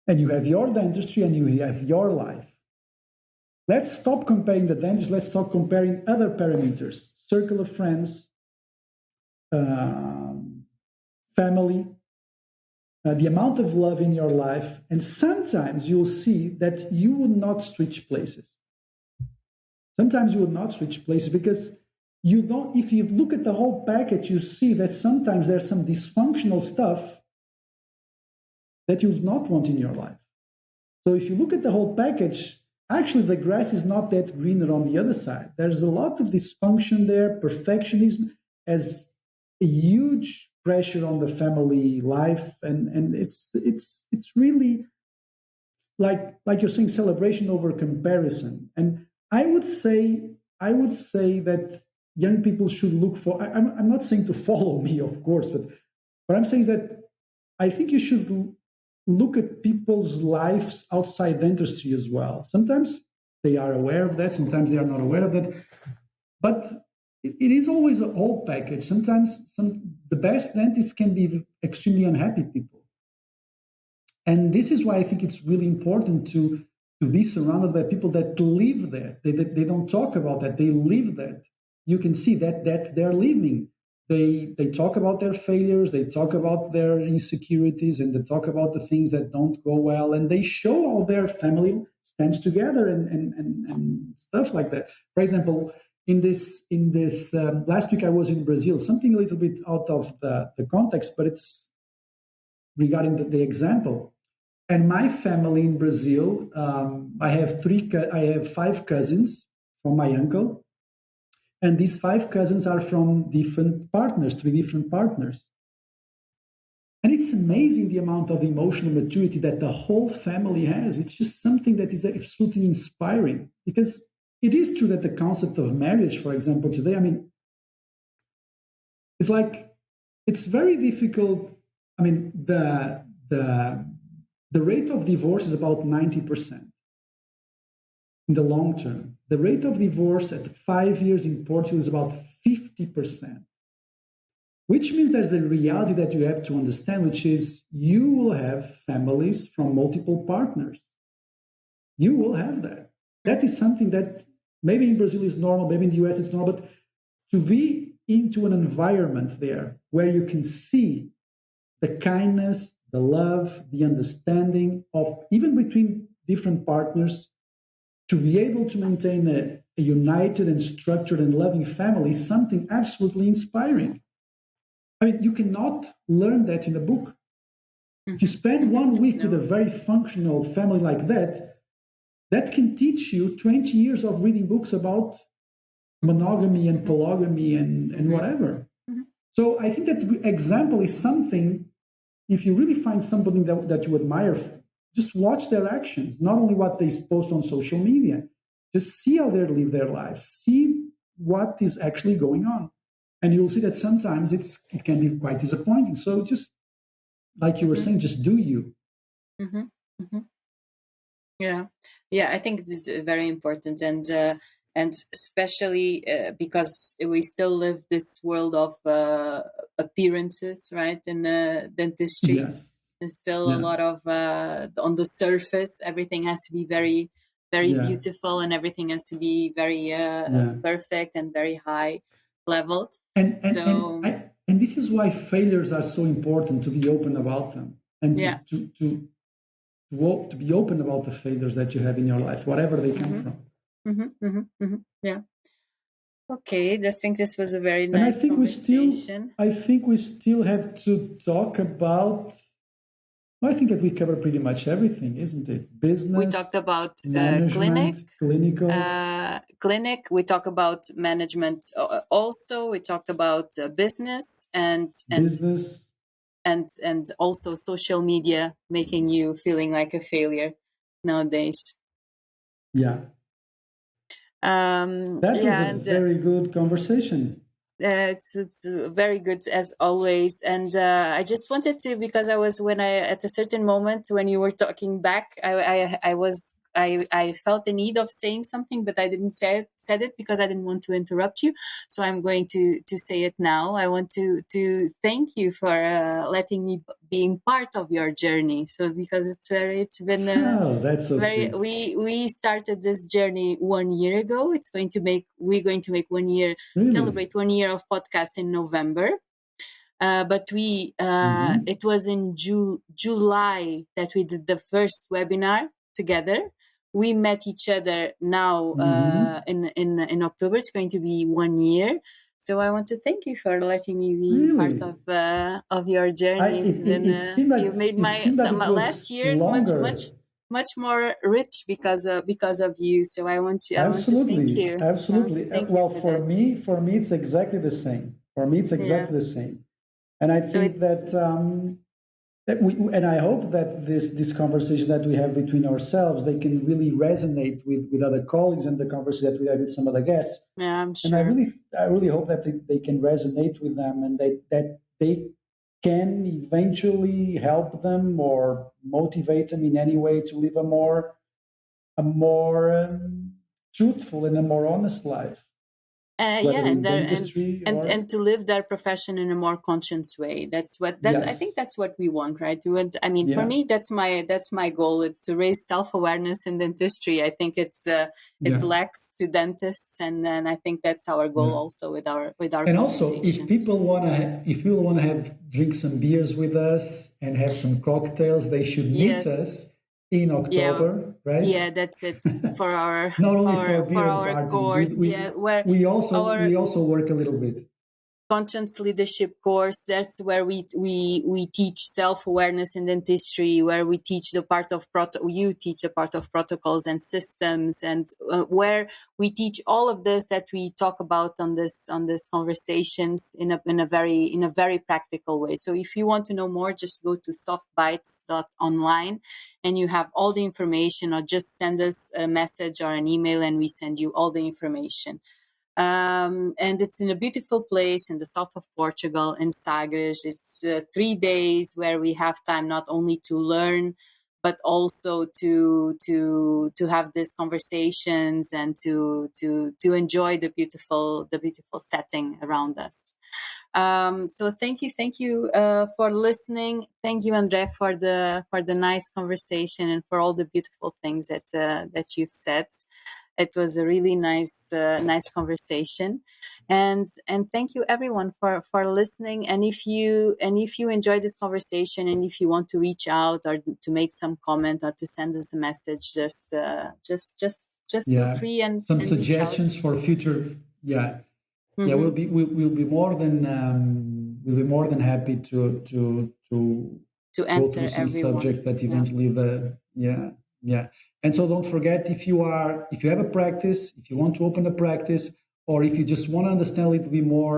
Speaker 2: And you have your dentistry and you have your life. Let's stop comparing the dentist. Let's start comparing other parameters. Circle of friends, family, the amount of love in your life. And sometimes you'll see that you would not switch places. Sometimes you would not switch places because you don't, if you look at the whole package, you see that sometimes there's some dysfunctional stuff that you would not want in your life. So if you look at the whole package, actually the grass is not that greener on the other side. There's a lot of dysfunction there. Perfectionism has a huge pressure on the family life, and it's really like you're saying, celebration over comparison. And I would say that young people should look for. I'm not saying to follow me, of course, but what I'm saying is that I think you should look at people's lives outside dentistry as well. Sometimes they are aware of that, sometimes they are not aware of that. But it is always a whole package. Sometimes the best dentists can be extremely unhappy people. And this is why I think it's really important to be surrounded by people that live that. They don't talk about that, they live that. You can see that that's their living. They talk about their failures, they talk about their insecurities, and they talk about the things that don't go well, and they show how their family stands together and stuff like that. For example, in this last week I was in Brazil, something a little bit out of the context, but it's regarding the example. And my family in Brazil, I have 5 cousins from my uncle. And these 5 cousins are from 3 different partners. And it's amazing the amount of emotional maturity that the whole family has. It's just something that is absolutely inspiring, because it is true that the concept of marriage, for example, today, I mean, it's very difficult. I mean, the rate of divorce is about 90%. In the long term, the rate of divorce at 5 years in Portugal is about 50%, which means there's a reality that you have to understand, which is you will have families from multiple partners. You will have that. That is something that maybe in Brazil is normal, maybe in the US it's normal, but to be into an environment there where you can see the kindness, the love, the understanding of even between different partners, to be able to maintain a united and structured and loving family is something absolutely inspiring. I mean, you cannot learn that in a book. If you spend 1 week with a very functional family like that, that can teach you 20 years of reading books about monogamy and polygamy and whatever. So I think that example is something, if you really find somebody that you admire, just watch their actions, not only what they post on social media. Just see how they live their lives. See what is actually going on. And you'll see that sometimes it can be quite disappointing. So just like you were saying, just do you.
Speaker 3: Mm-hmm. Mm-hmm. Yeah, I think this is very important, and especially because we still live this world of appearances, right? In dentistry.
Speaker 2: Yes.
Speaker 3: There's still a lot of on the surface, everything has to be very, very beautiful, and everything has to be very perfect and very high level.
Speaker 2: And this is why failures are so important, to be open about them, and to be open about the failures that you have in your life, whatever they come from.
Speaker 3: Yeah. Okay, I think this was a very nice conversation.
Speaker 2: I think we still have to talk about. I think that we cover pretty much everything, isn't it? Business.
Speaker 3: We talked about clinic. We talk about management. Also, we talked about business and also social media making you feeling like a failure nowadays.
Speaker 2: Yeah. That was a very good conversation.
Speaker 3: It's very good as always, and I just wanted to, because when I at a certain moment when you were talking back, I felt the need of saying something, but I didn't said it because I didn't want to interrupt you. So I'm going to say it now. I want to thank you for letting me being part of your journey. So because it's been
Speaker 2: Oh, that's so
Speaker 3: very
Speaker 2: sweet.
Speaker 3: we started this journey 1 year ago. We're going to make 1 year,
Speaker 2: Really?
Speaker 3: celebrate 1 year of podcast in November. But it was in July that we did the first webinar together. We met each other now in October. It's going to be 1 year. So I want to thank you for letting me be
Speaker 2: Really?
Speaker 3: part of your journey.
Speaker 2: It seemed like
Speaker 3: You made
Speaker 2: it seemed that
Speaker 3: my
Speaker 2: it
Speaker 3: last
Speaker 2: was
Speaker 3: year
Speaker 2: longer.
Speaker 3: much more rich because of you. So I want to thank
Speaker 2: Absolutely,
Speaker 3: you. I want to
Speaker 2: absolutely.
Speaker 3: thank you
Speaker 2: Well,
Speaker 3: for that.
Speaker 2: for me, it's exactly the same. For me, it's
Speaker 3: Yeah.
Speaker 2: exactly the same. And I
Speaker 3: So
Speaker 2: think
Speaker 3: it's
Speaker 2: that and I hope that this conversation that we have between ourselves, they can really resonate with other colleagues, and the conversation that we have with some other guests.
Speaker 3: yeah, I'm
Speaker 2: And
Speaker 3: sure.
Speaker 2: I really hope that they can resonate with them, and that they can eventually help them or motivate them in any way to live a more truthful and a more honest life,
Speaker 3: Yeah,
Speaker 2: whether in
Speaker 3: and
Speaker 2: dentistry or
Speaker 3: to live their profession in a more conscious way. I think
Speaker 2: yes,
Speaker 3: that's what we want, right? I mean, for
Speaker 2: yeah,
Speaker 3: me, that's my goal. It's to raise self-awareness in dentistry. I think it
Speaker 2: yeah,
Speaker 3: lacks to dentists, and then I think that's our goal
Speaker 2: yeah.
Speaker 3: also with our
Speaker 2: And also,
Speaker 3: conversations.
Speaker 2: if people wanna have drink some beers with us and have some cocktails, they should meet
Speaker 3: Yes,
Speaker 2: us in
Speaker 3: yeah,
Speaker 2: October, right?
Speaker 3: yeah, that's it for our
Speaker 2: Not only for
Speaker 3: for
Speaker 2: beer and
Speaker 3: our
Speaker 2: partying,
Speaker 3: course. Yeah, where our
Speaker 2: we also work a little bit.
Speaker 3: conscience leadership course. That's where we teach self-awareness in dentistry, where we teach the part of you teach the part of protocols and systems, and where we teach all of this that we talk about on this conversations in a very practical way. So if you want to know more, just go to softbites.online and you have all the information, or just send us a message or an email and we send you all the information. And it's in a beautiful place in the south of Portugal, in Sagres. It's 3 days where we have time not only to learn, but also to have these conversations and to enjoy the beautiful setting around us. So thank you for listening. Thank you, Andre, for the nice conversation and for all the beautiful things that you've said. It was a really nice conversation, and thank you everyone for listening. And if you enjoyed this conversation, and if you want to reach out or to make some comment or to send us a message, just feel
Speaker 2: Yeah,
Speaker 3: free
Speaker 2: some
Speaker 3: and reach out.
Speaker 2: suggestions for future. Yeah, yeah,
Speaker 3: Mm-hmm.
Speaker 2: we'll be more than happy to
Speaker 3: To
Speaker 2: go through
Speaker 3: answer
Speaker 2: some
Speaker 3: everyone.
Speaker 2: subjects that
Speaker 3: Yeah.
Speaker 2: eventually yeah. And so don't forget, if you have a practice, if you want to open a practice, or if you just want to understand a little bit more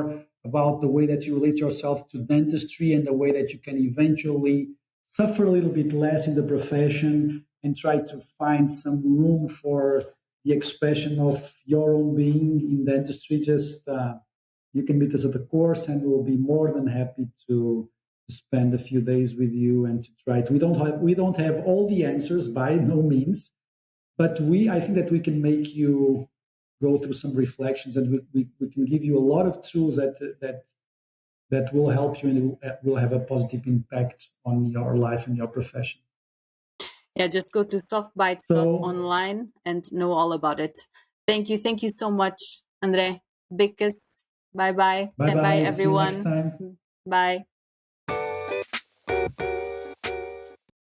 Speaker 2: about the way that you relate yourself to dentistry and the way that you can eventually suffer a little bit less in the profession and try to find some room for the expression of your own being in dentistry, just you can meet us at the course, and we'll be more than happy to spend a few days with you and to try to. We don't have all the answers by no means, but I think that we can make you go through some reflections, and we can give you a lot of tools that will help you and will have a positive impact on your life and your profession.
Speaker 3: Yeah, just go to
Speaker 2: So
Speaker 3: softbites.online and know all about it. Thank you so much, Andre. Big kiss. Bye bye.
Speaker 2: bye
Speaker 3: Bye
Speaker 2: bye. See you next
Speaker 3: everyone.
Speaker 2: time.
Speaker 3: Bye.